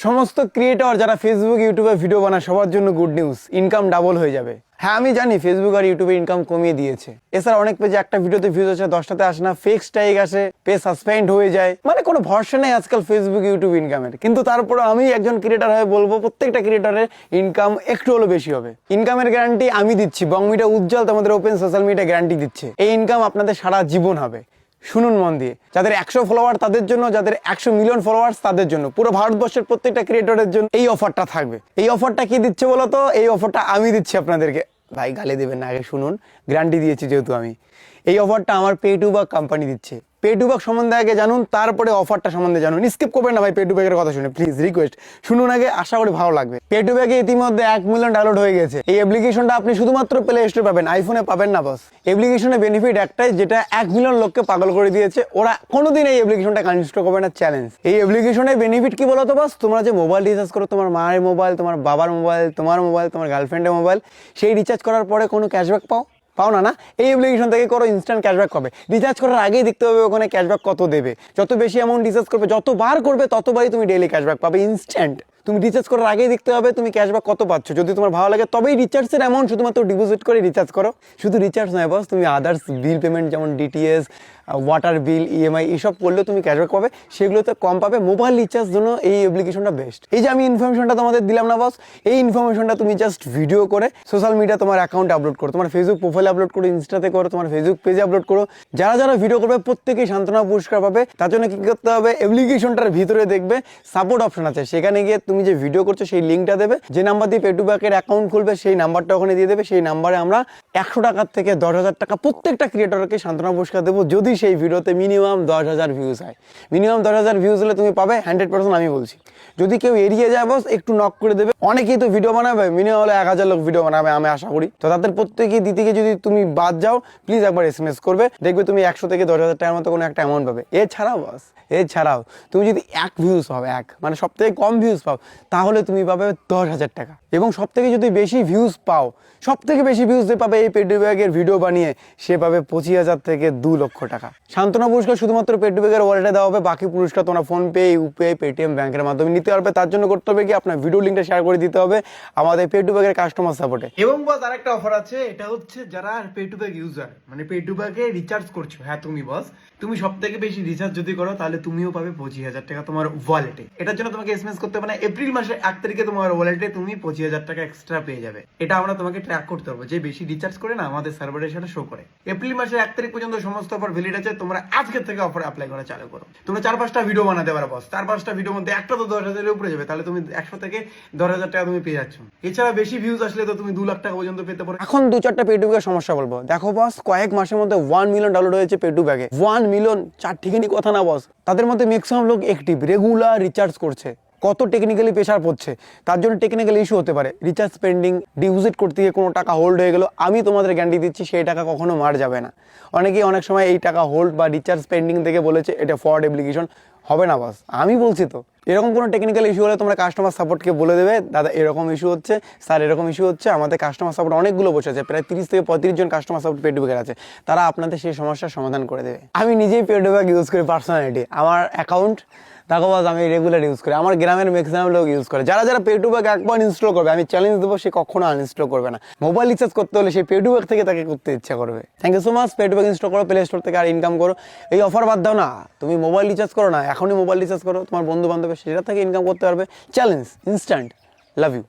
সমস্ত ক্রিয়েটর যারা ফেসবুক ইউটিউবে ভিডিও বানায় সবার জন্য গুড নিউজ, ইনকাম ডাবল হয়ে যাবে। হ্যাঁ আমি জানি ফেসবুক আর ইউটিউবে ইনকাম কমিয়ে দিয়েছে। এছাড়া অনেক পেজে একটা ভিডিওতে ভিউজ আছে, 10টাতে আসে না, ফেক স্ট্রাইক আসে, পেজ সাসপেন্ড হয়ে যায়, মানে কোনো ভরসা নেই আজকাল ফেসবুক ইউটিউব ইনকামের। কিন্তু তারপরে আমি একজন ক্রিয়েটর হয়ে বলবো প্রত্যেকটা ক্রিয়েটরের ইনকাম একটু হলেও বেশি হবে। ইনকামের গ্যারান্টি আমি দিচ্ছি, বং মিডিয়া উজ্জ্বল তোমাদের ওপেন সোশ্যাল মিডিয়া গ্যারান্টি দিচ্ছে। এই ইনকাম আপনাদের সারা জীবন হবে। শুনুন মন দিয়ে, যাদের 100 ফলোয়ার তাদের জন্য, যাদের 100 মিলিয়ন ফলোয়ার্স তাদের জন্য, পুরো ভারতবর্ষের প্রত্যেকটা ক্রিয়েটরের জন্য এই অফারটা থাকবে। এই অফারটা কি দিচ্ছে বলো তো? এই অফারটা আমি দিচ্ছি আপনাদেরকে। ভাই গালি দেবেন না, আগে শুনুন, গ্যারান্টি দিয়েছি যেহেতু আমি। এই অফারটা আমার পে2বাক কোম্পানি দিচ্ছে। পে2বাক সম্বন্ধে আগে জানুন, তারপরে অফারটা সম্বন্ধে জানুন। স্কিপ করবেন না ভাই পে2বাকের কথা শুনে, প্লিজ রিকোয়েস্ট শুনুন আগে, আশা করি ভালো লাগবে। পে2বাকে ইতিমধ্যে 1 মিলিয়ন ডাউনলোড হয়ে গেছে। এই অ্যাপ্লিকেশনটা আপনি শুধুমাত্র প্লে স্টোরে পাবেন, আইফোনে পাবেন না বস। অ্যাপ্লিকেশনের বেনিফিট একটাই, যেটা 1 মিলিয়ন লোককে পাগল করে দিয়েছে। ওরা কোনোদিন এই অ্যাপ্লিকেশনটা আনইনস্টল করবে না, চ্যালেঞ্জ। এই অ্যাপ্লিকেশনের বেনিফিট কি বলতো বস? তোমরা যে মোবাইল রিচার্জ করো, তোমার মায়ের মোবাইল, তোমার বাবার মোবাইল, তোমার মোবাইল, তোমার গার্লফ্রেন্ডের মোবাইল, সেই রিচার্জ করার পরে কোনো ক্যাশব্যাক পাও না? এই অ্যাপ্লিকেশন থেকে করো, ইনস্ট্যান্ট ক্যাশব্যাক পাবে। রিচার্জ করার আগেই দেখতে হবে ওখানে ক্যাশব্যাক কত দেবে। যত বেশি অ্যামাউন্ট রিচার্জ করবে, যতবার করবে ততবারই তুমি ডেইলি ক্যাশব্যাক পাবে ইনস্ট্যান্ট। তুমি রিচার্জ করার আগেই দেখতে হবে তুমি ক্যাশব্যাক কত পাচ্ছ। যদি তোমার ভালো লাগে তবেই রিচার্জের অ্যামাউন্ট শুধুমাত্র ডিপোজিট করে রিচার্জ করো। শুধু রিচার্জ নয় বস, তুমি আদার্স বিল পেমেন্ট যেমন ডিটিএস, ওয়াটার বিল, ইএমআই এইসব করলেও তুমি ক্যাশব্যাক পাবে, সেগুলোতে কম পাবে। মোবাইল রিচার্জ জন্য এই অ্যাপ্লিকেশনটা বেস্ট। এই যে আমি ইনফরমেশনটা তোমাদের দিলাম না বস, এই ইনফরমেশনটা তুমি জাস্ট ভিডিও করে সোশ্যাল মিডিয়া তোমার অ্যাকাউন্টে আপলোড করো, তোমার ফেসবুক প্রোফাইলে আপলোড করো, ইনস্টাতে করো, তোমার ফেসবুক পেজে আপলোড করো। যারা যারা ভিডিও করবে প্রত্যেকেই সান্ত্বনা পুরস্কার পাবে। তার জন্য কি করতে হবে? অ্যাপ্লিকেশনটার ভিতরে দেখবে সাপোর্ট অপশন আছে, সেখানে গিয়ে তুমি যে ভিডিও করছো সেই লিঙ্কটা দেবে। যে নাম্বার দিয়ে পে2বাকের অ্যাকাউন্ট খুলবে সেই নাম্বারটা ওখানে দিয়ে দেবে। সেই নাম্বারে আমরা 100 টাকার থেকে 10,000 টাকা প্রত্যেকটা ক্রিয়েটরকে সান্ত্বনা পুরস্কার দেবো, যদি সেই ভিডিওতে মিনিমাম 10,000 ভিউজ হয়। মিনিমাম 10,000 ভিউজ হলে তুমি পাবে 100%, আমি বলছি। যদি কেউ এড়িয়ে যায় বস, একটু নক করে দেবে। অনেকেই তো ভিডিও বানাবে, মিনিমাম হলে 1000 লোক ভিডিও বানাবে আমি আশা করি। তো তাদের প্রত্যেকেই দিতে গিয়ে যদি তুমি বাদ যাও, প্লিজ একবার SMS করবে, দেখবে তুমি 100 থেকে 10,000 টাকার মতো কোনো একটা অ্যামাউন্ট পাবে। এছাড়াও তুমি যদি 1 ভিউজ পাও, মানে সব থেকে কম ভিউজ পাও, তাহলে তুমি পাবে 10,000 টাকা। এবং সব থেকে যদি বেশি ভিউজ পাও, সব থেকে বেশি ভিউজ যে পাবে এই পে2বাকের ভিডিও বানিয়ে, সে পাবে 25,000 থেকে 2 লক্ষ টাকা। সান্ত্বনা পুরস্কার শুধুমাত্র পে2বাকের ওয়ালেটে দেওয়া হবে। বাকি পুরস্কার তোমরা ফোনপে, ইউপিআই, পেটিএম ব্যাংকের মাধ্যমে নিতে পারবে। তার জন্য করতে হবে কি, আপনার ভিডিও লিঙ্কটা শেয়ার করে দিতে হবে আমাদের পে2বাকের কাস্টমার সাপোর্টে। এবং বস আরেকটা অফার আছে, এটা হচ্ছে যারা পে2বাক ইউজার, মানে পে2বাকে রিচার্জ করছো, হ্যাঁ তুমি বস, তুমি সব থেকে বেশি রিচার্জ যদি করো তাহলে তুমিও পাবে 25,000 টাকা তোমার ওয়ালেটে। এটার জন্য তোমাকে SMS করতে হবে না। এপ্রিল মাসের 1 তারিখে তোমার ওয়ালেটে তুমি 25,000 টাকা এক্সট্রা পেয়ে যাবে। এটা আমরা তোমাকে ট্র্যাক করতে পারবো, যে বেশি রিচার্জ করে না আমাদের সার্ভারের সাথে শো করে। এপ্রিল মাসের 1 তারিখ পর্যন্ত সমস্ত অফার ভ্যালিড আছে। তোমরা আজকের থেকে অফার অ্যাপ্লাই করা চালু করো। তোমরা 4-5টা ভিডিও বানাতে পারো বস, 4-5টা ভিডিওর মধ্যে একটা তো 10,000 এর উপরে যাবে, তাহলে তুমি 100 থেকে 10,000 টাকা তুমি পেয়ে যাচ্ছ। এছাড়া বেশি ভিউজ আসলে তো তুমি 2 লাখ টাকা পর্যন্ত পেতে পারো। এখন 2-4টা পে2বাকের সমস্যা বলবো। দেখো বস, কয়েক মাসের মধ্যে 1 মিলিয়ন ডাউনলোড হয়েছে পে2বাকে। 1 মিলিয়ন, চার ঠিকানি কথা না বস। তাদের মধ্যে ম্যাক্সিমাম লোক অ্যাক্টিভ, রেগুলার রিচার্জ করছে। কত টেকনিক্যালি প্রেশার পড়ছে, তার জন্য টেকনিক্যাল ইস্যু হতে পারে। রিচার্জ পেন্ডিং, ডিপোজিট করতে গিয়ে কোনো টাকা হোল্ড হয়ে গেল, আমি তোমাদের গ্যারান্টি দিচ্ছি সেই টাকা কখনো মার যাবে না। অনেকেই অনেক সময় এই টাকা হোল্ড বা রিচার্জ পেন্ডিং থেকে বলেছে এটা ফ্রড অ্যাপ্লিকেশন, হবে না বস, আমি বলছি তো। এরকম কোনো টেকনিক্যাল ইস্যু হলে তোমরা কাস্টমার সাপোর্টকে বলে দেবে, দাদা এরকম ইস্যু হচ্ছে, স্যার এরকম ইস্যু হচ্ছে। আমাদের কাস্টমার সাপোর্ট অনেকগুলো বসে আছে, প্রায় 30 থেকে 35 জন কাস্টমার সাপোর্ট পে2বাকের আছে। তারা আপনাদের সেই সমস্যার সমাধান করে দেবে। আমি নিজেই পে2বাক ইউজ করি পার্সোনালিটি, আমার অ্যাকাউন্ট দেখো বস, আমি রেগুলার ইউজ করি। আমার গ্রামের ম্যাক্সিমাম লোক ইউজ করে। যারা যারা পে2বাক একবার ইনস্টল করবে, আমি চ্যালেঞ্জ দেবো, সে কখনো আনইনস্টল করবে না। মোবাইল রিচার্জ করতে হলে সেই পে2বাক থেকে তাকে করতে ইচ্ছা করবে। Thank you so much. পে2বাক ইনস্টল করো প্লে স্টোর থেকে, আর ইনকাম করো। এই অফার বাদ দাও না, তুমি মোবাইল রিচার্জ করো না, এখনই মোবাইল রিচার্জ করো, তোমার বন্ধু বান্ধবের সেটা থেকে ইনকাম করতে পারবে। Challenge instant. Love you.